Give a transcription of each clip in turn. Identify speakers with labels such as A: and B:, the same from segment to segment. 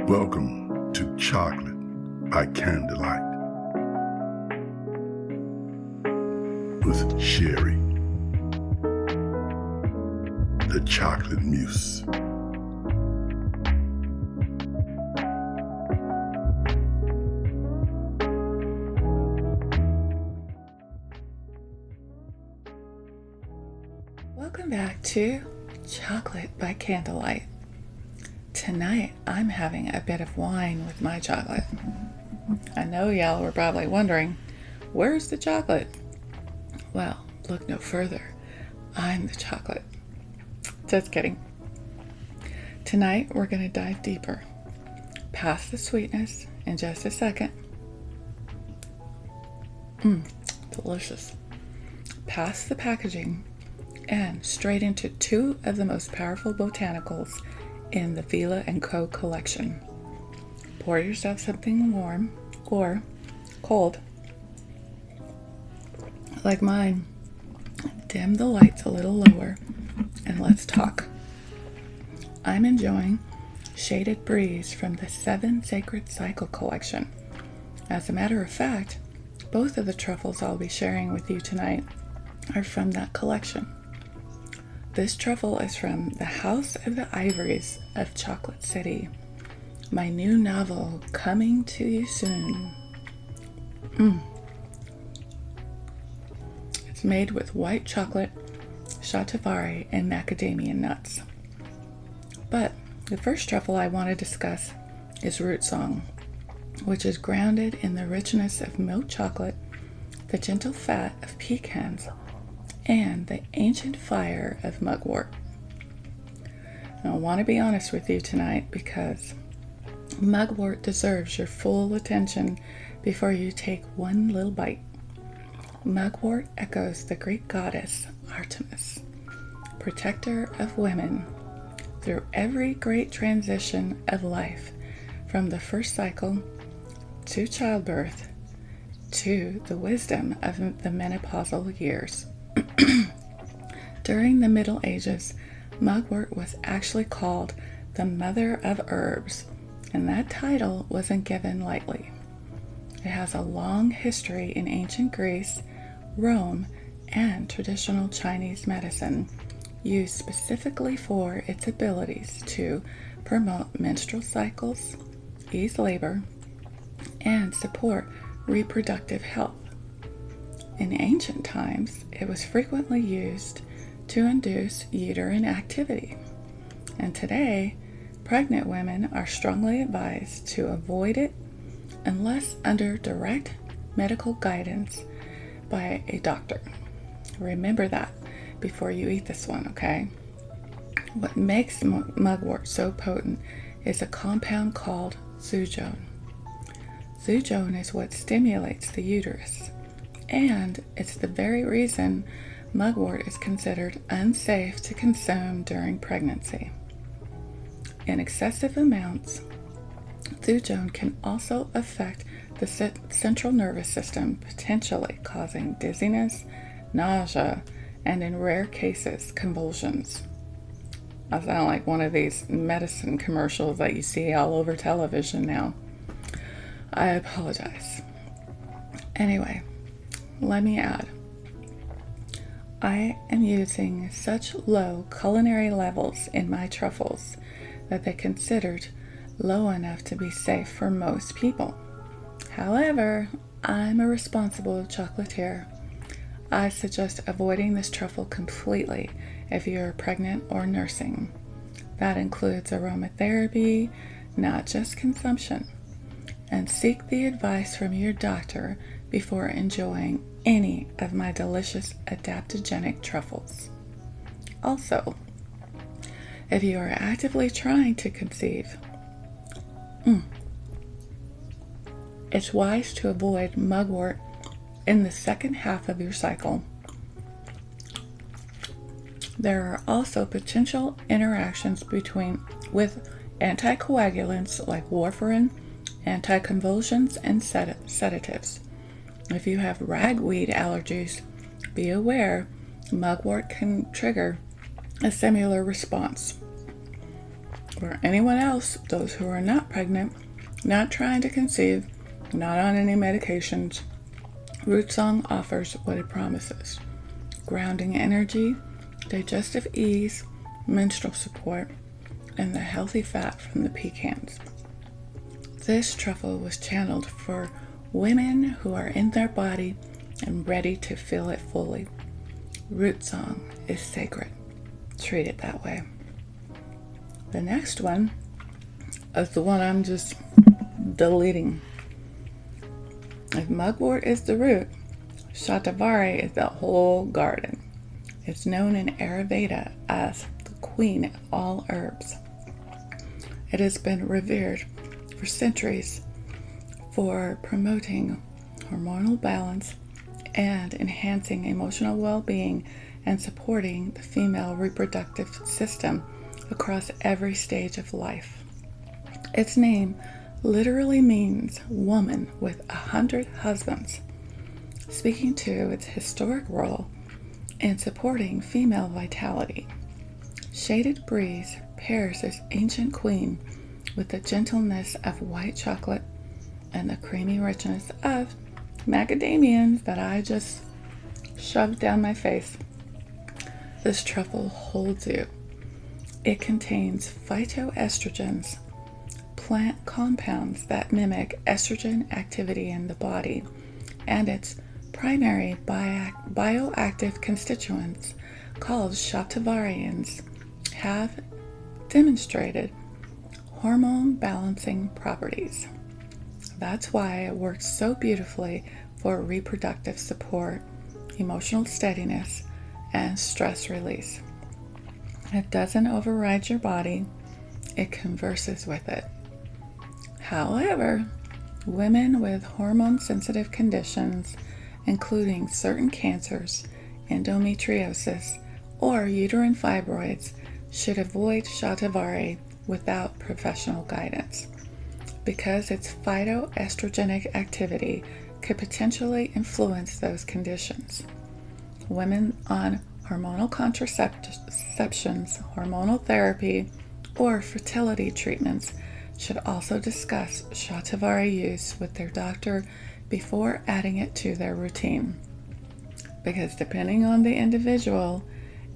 A: Welcome to Chocolate by Candlelight with Sherry, the Chocolate Muse.
B: Welcome back to Chocolate by Candlelight. Tonight I'm having a bit of wine with my chocolate. I know y'all were probably wondering, where's the chocolate? Well, look no further. I'm the chocolate. Just kidding. Tonight we're going to dive deeper, past the sweetness in just a second. Delicious. Past the packaging and straight into two of the most powerful botanicals in the Muse-Velah & Co. collection. Pour yourself something warm or cold, like mine. Dim the lights a little lower and let's talk. I'm enjoying Shaded Breeze from the 7 Sacred Cycle collection. As a matter of fact, both of the truffles I'll be sharing with you tonight are from that collection. This truffle is from the House of the Ivories of Chocolate City, my new novel coming to you soon. It's made with white chocolate, Shatavari, and macadamia nuts. But the first truffle I want to discuss is Root Song, which is grounded in the richness of milk chocolate, the gentle fat of pecans, and the ancient fire of mugwort. Now, I want to be honest with you tonight because mugwort deserves your full attention before you take one little bite. Mugwort echoes the Greek goddess Artemis, protector of women, through every great transition of life, from the first cycle to childbirth to the wisdom of the menopausal years. During the Middle Ages, mugwort was actually called the Mother of Herbs, and that title wasn't given lightly. It has a long history in ancient Greece, Rome, and traditional Chinese medicine, used specifically for its abilities to promote menstrual cycles, ease labor, and support reproductive health. In ancient times, it was frequently used to induce uterine activity, and today, pregnant women are strongly advised to avoid it unless under direct medical guidance by a doctor. Remember that before you eat this one, okay? What makes mugwort so potent is a compound called Thujone. Thujone is what stimulates the uterus, and it's the very reason mugwort is considered unsafe to consume during pregnancy. In excessive amounts, Thujone can also affect the central nervous system, potentially causing dizziness, nausea, and in rare cases, convulsions. I sound like one of these medicine commercials that you see all over television now. I apologize. Anyway, let me add, I am using such low culinary levels in my truffles that they're considered low enough to be safe for most people. However, I'm a responsible chocolatier. I suggest avoiding this truffle completely if you're pregnant or nursing. That includes aromatherapy, not just consumption. And seek the advice from your doctor before enjoying any of my delicious adaptogenic truffles. Also, if you are actively trying to conceive, it's wise to avoid mugwort in the second half of your cycle. There are also potential interactions with anticoagulants like warfarin, anticonvulsions, and sedatives. If you have ragweed allergies, be aware mugwort can trigger a similar response. For anyone else, those who are not pregnant, not trying to conceive, not on any medications, Root Song offers what it promises: grounding energy, digestive ease, menstrual support, and the healthy fat from the pecans. This truffle was channeled for women who are in their body and ready to feel it fully. Root Song is sacred. Treat it that way. The next one is the one I'm just deleting. If Mugwort is the root, Shatavari is the whole garden. It's known in Ayurveda as the queen of all herbs. It has been revered for centuries for promoting hormonal balance and enhancing emotional well-being and supporting the female reproductive system across every stage of life. Its name literally means woman with 100 husbands, speaking to its historic role in supporting female vitality. Shaded Breeze pairs this ancient queen with the gentleness of white chocolate and the creamy richness of macadamias that I just shoved down my face. This truffle holds you. It contains phytoestrogens, plant compounds that mimic estrogen activity in the body, and its primary bioactive constituents, called Shatavari, have demonstrated hormone balancing properties. That's why it works so beautifully for reproductive support, emotional steadiness, and stress release. It doesn't override your body, it converses with it. However, women with hormone-sensitive conditions, including certain cancers, endometriosis, or uterine fibroids, should avoid Shatavari without professional guidance, because its phytoestrogenic activity could potentially influence those conditions. Women on hormonal contraceptions, hormonal therapy, or fertility treatments should also discuss Shatavari use with their doctor before adding it to their routine, because depending on the individual,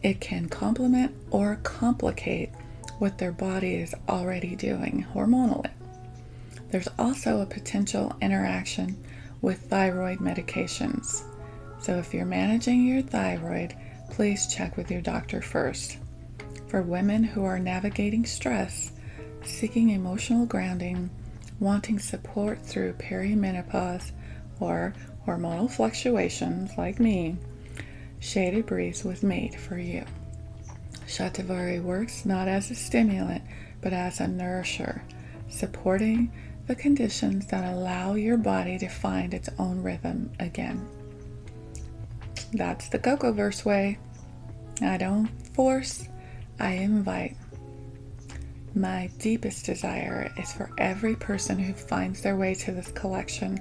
B: it can complement or complicate what their body is already doing hormonally. There's also a potential interaction with thyroid medications. So if you're managing your thyroid, please check with your doctor first. For women who are navigating stress, seeking emotional grounding, wanting support through perimenopause or hormonal fluctuations like me, Shaded Breeze was made for you. Shatavari works not as a stimulant, but as a nourisher, supporting the conditions that allow your body to find its own rhythm again. That's the Cocoa Verse way. I don't force, I invite. My deepest desire is for every person who finds their way to this collection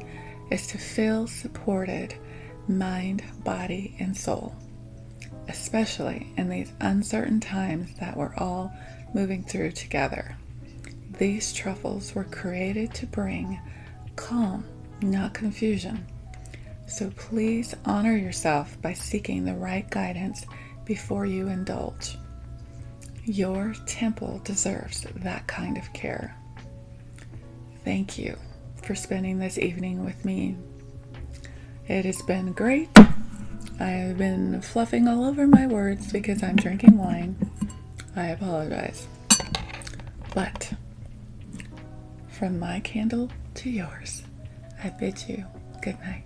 B: is to feel supported, mind, body, and soul, especially in these uncertain times that we're all moving through together. These truffles were created to bring calm, not confusion. So please honor yourself by seeking the right guidance before you indulge. Your temple deserves that kind of care. Thank you for spending this evening with me. It has been great. I have been fluffing all over my words because I'm drinking wine. I apologize. But from my candle to yours, I bid you good night.